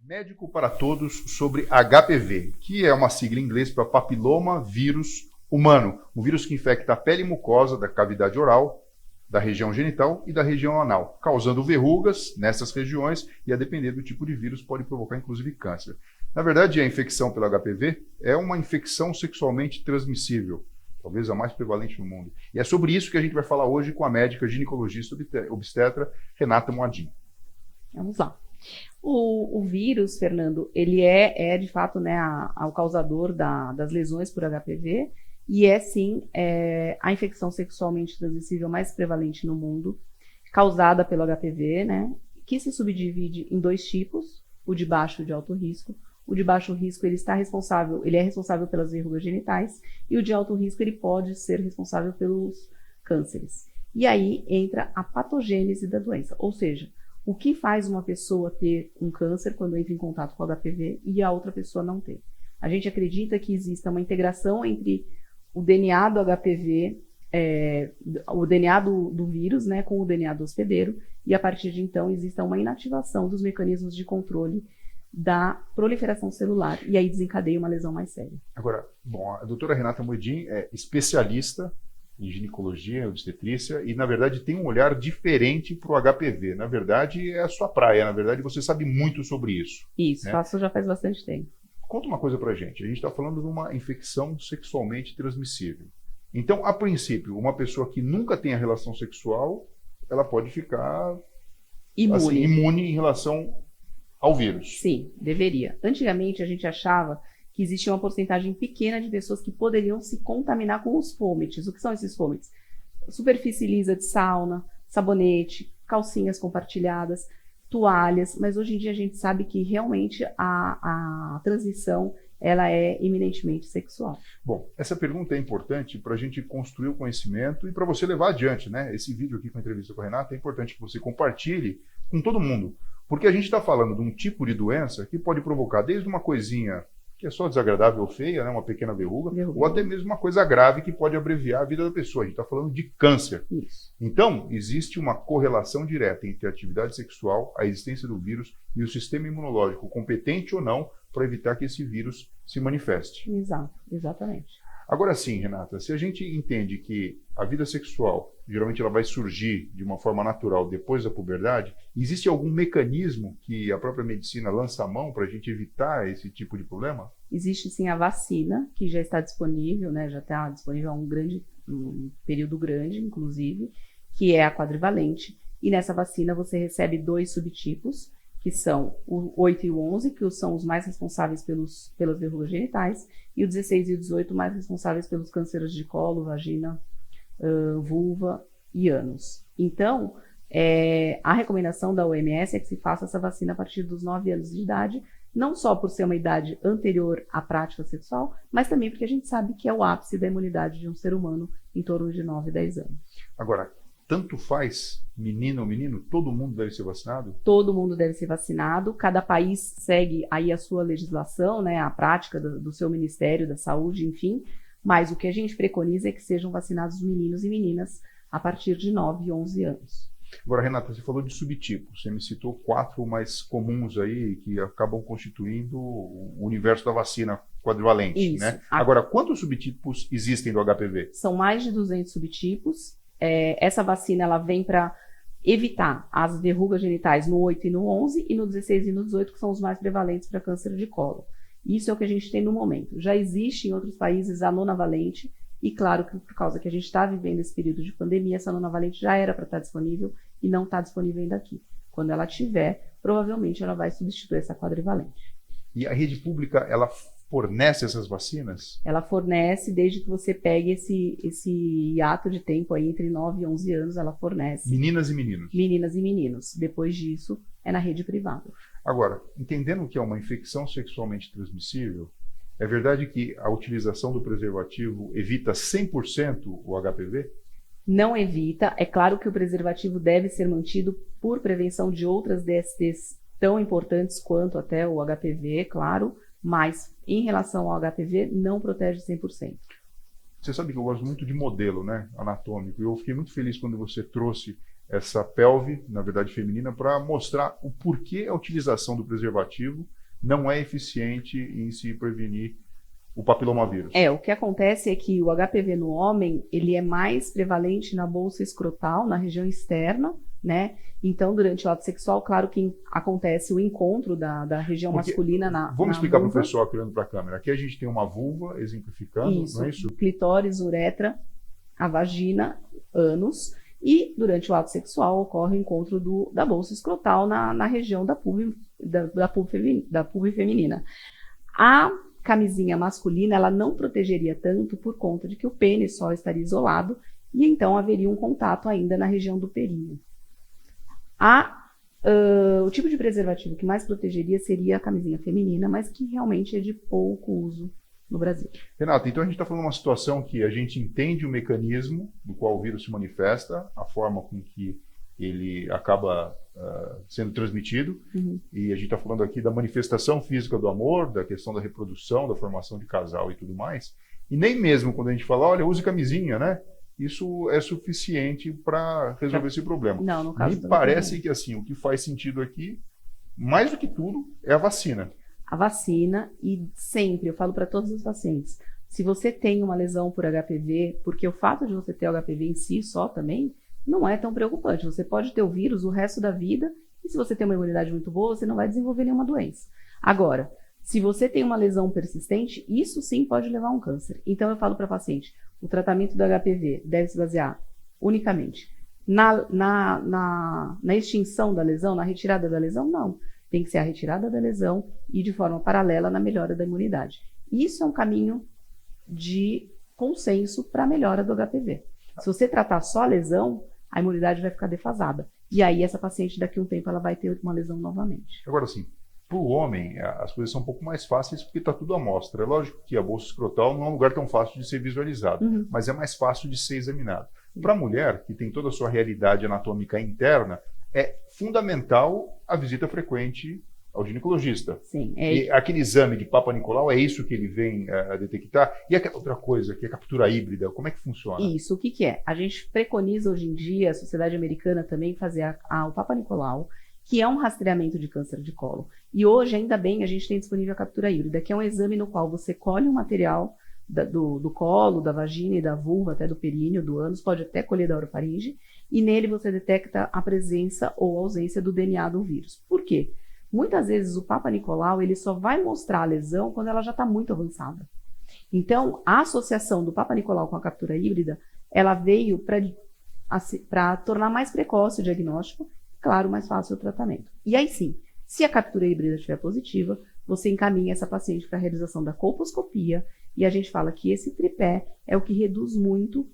Médico para Todos sobre HPV, que é uma sigla em inglês para papiloma vírus humano, um vírus que infecta a pele e mucosa da cavidade oral, da região genital e da região anal, causando verrugas nessas regiões e, a depender do tipo de vírus, pode provocar inclusive câncer. Na verdade, a infecção pelo HPV é uma infecção sexualmente transmissível, talvez a mais prevalente no mundo. E é sobre isso que a gente vai falar hoje com a médica ginecologista obstetra Renata Moadin. Vamos lá. O vírus, Fernando, ele é de fato, né, o causador das lesões por HPV e sim a infecção sexualmente transmissível mais prevalente no mundo, causada pelo HPV, né, que se subdivide em dois tipos, o de baixo e o de alto risco. O de baixo risco ele é responsável pelas verrugas genitais e o de alto risco ele pode ser responsável pelos cânceres. E aí entra a patogênese da doença, ou seja, o que faz uma pessoa ter um câncer quando entra em contato com o HPV e a outra pessoa não ter. A gente acredita que exista uma integração entre o DNA do HPV, o DNA do vírus, né, com o DNA do hospedeiro, e a partir de então exista uma inativação dos mecanismos de controle da proliferação celular, e aí desencadeia uma lesão mais séria. Agora, bom, a doutora Renata Moadin é especialista em ginecologia, obstetrícia, e na verdade tem um olhar diferente para o HPV. Na verdade, é a sua praia, na verdade você sabe muito sobre isso. Isso, né? faço já faz bastante tempo. Conta uma coisa pra gente, a gente está falando de uma infecção sexualmente transmissível. Então, a princípio, uma pessoa que nunca tenha relação sexual, ela pode ficar imune em relação ao vírus. Sim, deveria. Antigamente a gente achava que existia uma porcentagem pequena de pessoas que poderiam se contaminar com os fomites. O que são esses fomites? Superfície lisa de sauna, sabonete, calcinhas compartilhadas, toalhas, mas hoje em dia a gente sabe que realmente a transmissão ela é eminentemente sexual. Bom, essa pergunta é importante para a gente construir o conhecimento e para você levar adiante, né? Esse vídeo aqui com a entrevista com a Renata é importante que você compartilhe com todo mundo, porque a gente está falando de um tipo de doença que pode provocar desde uma coisinha que é só desagradável ou feia, né, uma pequena verruga, ou até mesmo uma coisa grave que pode abreviar a vida da pessoa. A gente está falando de câncer. Isso. Então, existe uma correlação direta entre a atividade sexual, a existência do vírus e o sistema imunológico, competente ou não, para evitar que esse vírus se manifeste. Exato, exatamente. Agora sim, Renata, se a gente entende que a vida sexual, geralmente ela vai surgir de uma forma natural depois da puberdade, existe algum mecanismo que a própria medicina lança a mão para a gente evitar esse tipo de problema? Existe sim a vacina, que já está disponível, né? Já está disponível há um período grande, inclusive, que é a quadrivalente. E nessa vacina você recebe dois subtipos, que são o 8 e o 11, que são os mais responsáveis pelas verrugas genitais, e o 16 e o 18 mais responsáveis pelos cânceres de colo, vagina, vulva e ânus. Então, a recomendação da OMS é que se faça essa vacina a partir dos 9 anos de idade, não só por ser uma idade anterior à prática sexual, mas também porque a gente sabe que é o ápice da imunidade de um ser humano em torno de 9 e 10 anos. Agora, tanto faz menina ou menino? Todo mundo deve ser vacinado? Todo mundo deve ser vacinado. Cada país segue aí a sua legislação, né, a prática do seu Ministério da Saúde, enfim. Mas o que a gente preconiza é que sejam vacinados meninos e meninas a partir de 9 e 11 anos. Agora, Renata, você falou de subtipos. Você me citou 4 mais comuns aí que acabam constituindo o universo da vacina quadrivalente, Isso. Né? Agora, quantos subtipos existem do HPV? São mais de 200 subtipos. Essa vacina ela vem para evitar as verrugas genitais no 8 e no 11 e no 16 e no 18, que são os mais prevalentes para câncer de colo. Isso é o que a gente tem no momento. Já existe em outros países a nonavalente e claro que por causa que a gente está vivendo esse período de pandemia, essa nonavalente já era para estar disponível e não está disponível ainda aqui. Quando ela tiver, provavelmente ela vai substituir essa quadrivalente. E a rede pública, ela fornece essas vacinas? Ela fornece, desde que você pegue esse hiato de tempo aí entre 9 e 11 anos, ela fornece. Meninas e meninos? Meninas e meninos. Depois disso, é na rede privada. Agora, entendendo que é uma infecção sexualmente transmissível, é verdade que a utilização do preservativo evita 100% o HPV? Não evita. É claro que o preservativo deve ser mantido por prevenção de outras DSTs tão importantes quanto até o HPV, claro, mas em relação ao HPV não protege 100%. Você sabe que eu gosto muito de modelo, né, anatômico, e eu fiquei muito feliz quando você trouxe essa pelve, na verdade feminina, para mostrar o porquê a utilização do preservativo não é eficiente em se prevenir o papilomavírus. O que acontece é que o HPV no homem, ele é mais prevalente na bolsa escrotal, na região externa, né? Então, durante o ato sexual, claro que acontece o encontro da região masculina na Vamos explicar para o vulva. pessoal olhando para a câmera. Aqui a gente tem uma vulva, exemplificando, Isso, não é isso? clitóris, uretra, a vagina, ânus, e durante o ato sexual ocorre o encontro da bolsa escrotal na região da púbia feminina. A camisinha masculina, ela não protegeria tanto por conta de que o pênis só estaria isolado e então haveria um contato ainda na região do períneo. O tipo de preservativo que mais protegeria seria a camisinha feminina, mas que realmente é de pouco uso no Brasil. Renata, então a gente está falando de uma situação que a gente entende o mecanismo do qual o vírus se manifesta, a forma com que ele acaba sendo transmitido, e a gente está falando aqui da manifestação física do amor, da questão da reprodução, da formação de casal e tudo mais, e nem mesmo quando a gente fala, olha, use camisinha, né? Isso é suficiente para resolver esse problema. Não, no caso Me parece que assim, o que faz sentido aqui, mais do que tudo, é a vacina. A vacina, e sempre, eu falo para todos os pacientes, se você tem uma lesão por HPV, porque o fato de você ter o HPV em si só também, não é tão preocupante. Você pode ter o vírus o resto da vida, e se você tem uma imunidade muito boa, você não vai desenvolver nenhuma doença. Agora, se você tem uma lesão persistente, isso sim pode levar a um câncer. Então eu falo para o paciente, o tratamento do HPV deve se basear unicamente na extinção da lesão, na retirada da lesão? Não. Tem que ser a retirada da lesão e de forma paralela na melhora da imunidade. Isso é um caminho de consenso para a melhora do HPV. Se você tratar só a lesão, a imunidade vai ficar defasada. E aí essa paciente daqui a um tempo ela vai ter uma lesão novamente. Agora sim, para o homem as coisas são um pouco mais fáceis porque está tudo à mostra. É lógico que a bolsa escrotal não é um lugar tão fácil de ser visualizado, mas é mais fácil de ser examinado. Para a mulher, que tem toda a sua realidade anatômica interna, é fundamental a visita frequente ao ginecologista. Sim. E aquele exame de Papa Nicolau, é isso que ele vem a detectar? E aquela outra coisa, que é a captura híbrida, como é que funciona? Isso, o que é? A gente preconiza hoje em dia, a sociedade americana também, fazer o Papa Nicolau, que é um rastreamento de câncer de colo. E hoje, ainda bem, a gente tem disponível a captura híbrida, que é um exame no qual você colhe um material do colo, da vagina e da vulva, até do períneo, do ânus, pode até colher da orofaringe, e nele você detecta a presença ou ausência do DNA do vírus. Por quê? Muitas vezes o Papa Nicolau ele só vai mostrar a lesão quando ela já está muito avançada. Então, a associação do Papa Nicolau com a captura híbrida, ela veio para tornar mais precoce o diagnóstico, claro, mais fácil o tratamento. E aí sim, se a captura híbrida estiver positiva, você encaminha essa paciente para a realização da colposcopia, e a gente fala que esse tripé é o que reduz muito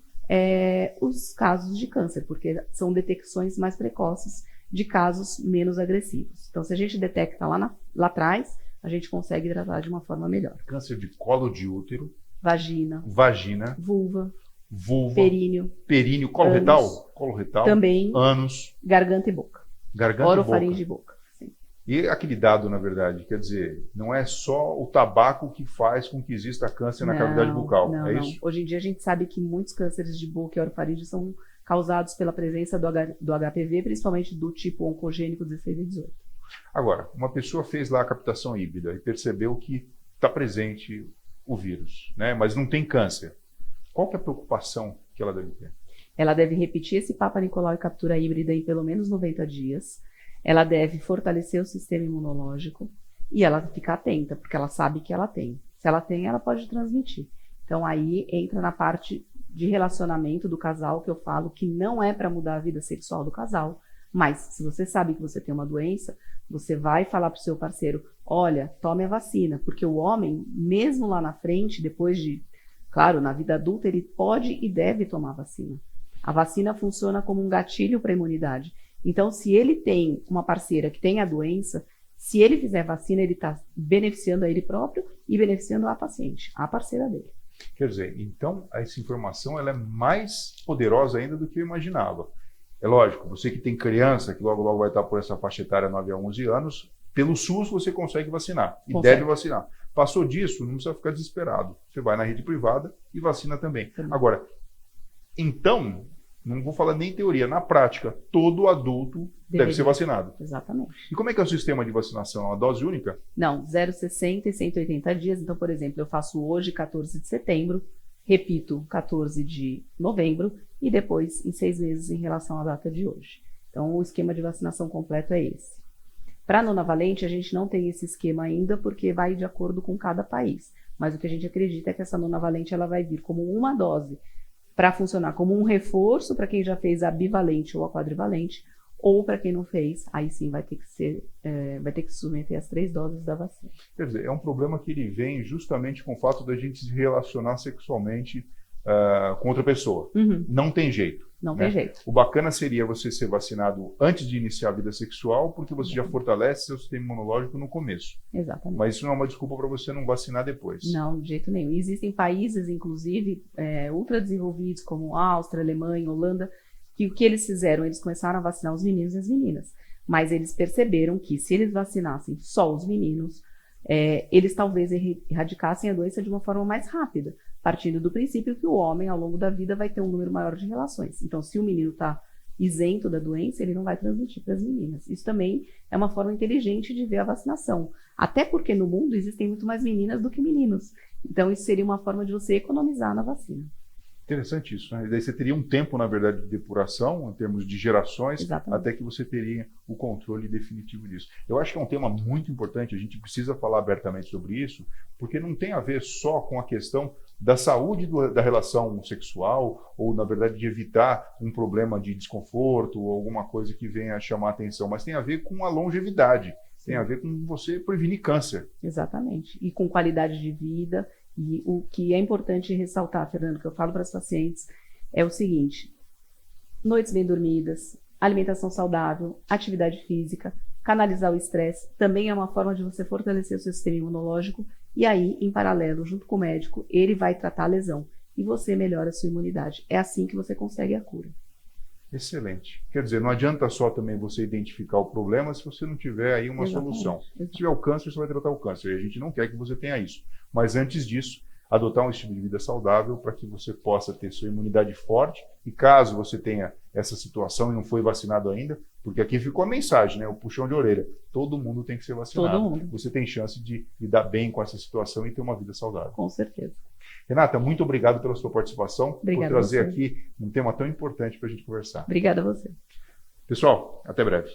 os casos de câncer, porque são detecções mais precoces de casos menos agressivos. Então, se a gente detecta lá atrás, a gente consegue tratar de uma forma melhor. Câncer de colo de útero, vagina, vulva, períneo, colo retal, também, ânus, garganta e boca, orofaringe e boca. Sim. E aquele dado, na verdade, quer dizer, não é só o tabaco que faz com que exista câncer na cavidade bucal, é isso? Hoje em dia a gente sabe que muitos cânceres de boca e orofaringe são causados pela presença do HPV, principalmente do tipo oncogênico 16 e 18. Agora, uma pessoa fez lá a captação híbrida e percebeu que está presente o vírus, né? Mas não tem câncer. Qual que é a preocupação que ela deve ter? Ela deve repetir esse Papa Nicolau e captura híbrida em pelo menos 90 dias. Ela deve fortalecer o sistema imunológico e ela ficar atenta, porque ela sabe que ela tem. Se ela tem, ela pode transmitir. Então aí entra na parte de relacionamento do casal, que eu falo que não é para mudar a vida sexual do casal, mas se você sabe que você tem uma doença, você vai falar para o seu parceiro, olha, tome a vacina, porque o homem, mesmo lá na frente, depois de, claro, na vida adulta, ele pode e deve tomar a vacina. A vacina funciona como um gatilho para a imunidade. Então, se ele tem uma parceira que tem a doença, se ele fizer vacina, ele está beneficiando a ele próprio e beneficiando a paciente, a parceira dele. Quer dizer, então essa informação ela é mais poderosa ainda do que eu imaginava. É lógico, você que tem criança, que logo vai estar por essa faixa etária 9 a 11 anos, pelo SUS você consegue vacinar e deve vacinar. Passou disso, não precisa ficar desesperado. Você vai na rede privada e vacina também. Agora, então, Não vou falar nem teoria, na prática, todo adulto deve ser vacinado. Exatamente. E como é que é o sistema de vacinação? É uma dose única? Não, 0, 60 e 180 dias. Então, por exemplo, eu faço hoje, 14 de setembro, repito, 14 de novembro e depois em 6 meses em relação à data de hoje. Então, o esquema de vacinação completo é esse. Para a nonavalente, a gente não tem esse esquema ainda porque vai de acordo com cada país. Mas o que a gente acredita é que essa nonavalente ela vai vir como uma dose para funcionar como um reforço para quem já fez a bivalente ou a quadrivalente, ou para quem não fez, aí sim vai ter que se submeter às 3 doses da vacina. Quer dizer, é um problema que ele vem justamente com o fato da gente se relacionar sexualmente com outra pessoa. Uhum. Não tem jeito. Não né? tem jeito. O bacana seria você ser vacinado antes de iniciar a vida sexual, porque você já fortalece seu sistema imunológico no começo. Exatamente. Mas isso não é uma desculpa para você não vacinar depois. Não, de jeito nenhum. Existem países, inclusive, ultra desenvolvidos, como Áustria, Alemanha, Holanda, que o que eles fizeram? Eles começaram a vacinar os meninos e as meninas. Mas eles perceberam que se eles vacinassem só os meninos, eles talvez erradicassem a doença de uma forma mais rápida, partindo do princípio que o homem, ao longo da vida, vai ter um número maior de relações. Então, se o menino está isento da doença, ele não vai transmitir para as meninas. Isso também é uma forma inteligente de ver a vacinação. Até porque no mundo existem muito mais meninas do que meninos. Então, isso seria uma forma de você economizar na vacina. Interessante isso, né? E daí você teria um tempo, na verdade, de depuração, em termos de gerações, Exatamente. até que você teria o controle definitivo disso. Eu acho que é um tema muito importante, a gente precisa falar abertamente sobre isso, porque não tem a ver só com a questão da saúde da relação sexual, ou, na verdade, de evitar um problema de desconforto, ou alguma coisa que venha a chamar a atenção, mas tem a ver com a longevidade, tem a ver com você prevenir câncer. Exatamente. E com qualidade de vida. E o que é importante ressaltar, Fernando, que eu falo para as pacientes, é o seguinte: noites bem dormidas, alimentação saudável, atividade física, canalizar o estresse, também é uma forma de você fortalecer o seu sistema imunológico, e aí, em paralelo, junto com o médico, ele vai tratar a lesão, e você melhora a sua imunidade. É assim que você consegue a cura. Excelente. Quer dizer, não adianta só também você identificar o problema se você não tiver aí uma solução. Se tiver o câncer, você vai tratar o câncer. E a gente não quer que você tenha isso. Mas antes disso, adotar um estilo de vida saudável para que você possa ter sua imunidade forte. E caso você tenha essa situação e não foi vacinado ainda, porque aqui ficou a mensagem, né? O puxão de orelha. Todo mundo tem que ser vacinado. Todo mundo. Você tem chance de lidar bem com essa situação e ter uma vida saudável. Com certeza. Renata, muito obrigado pela sua participação, Obrigada por trazer a você. aqui um tema tão importante para a gente conversar. Obrigada a você. Pessoal, até breve.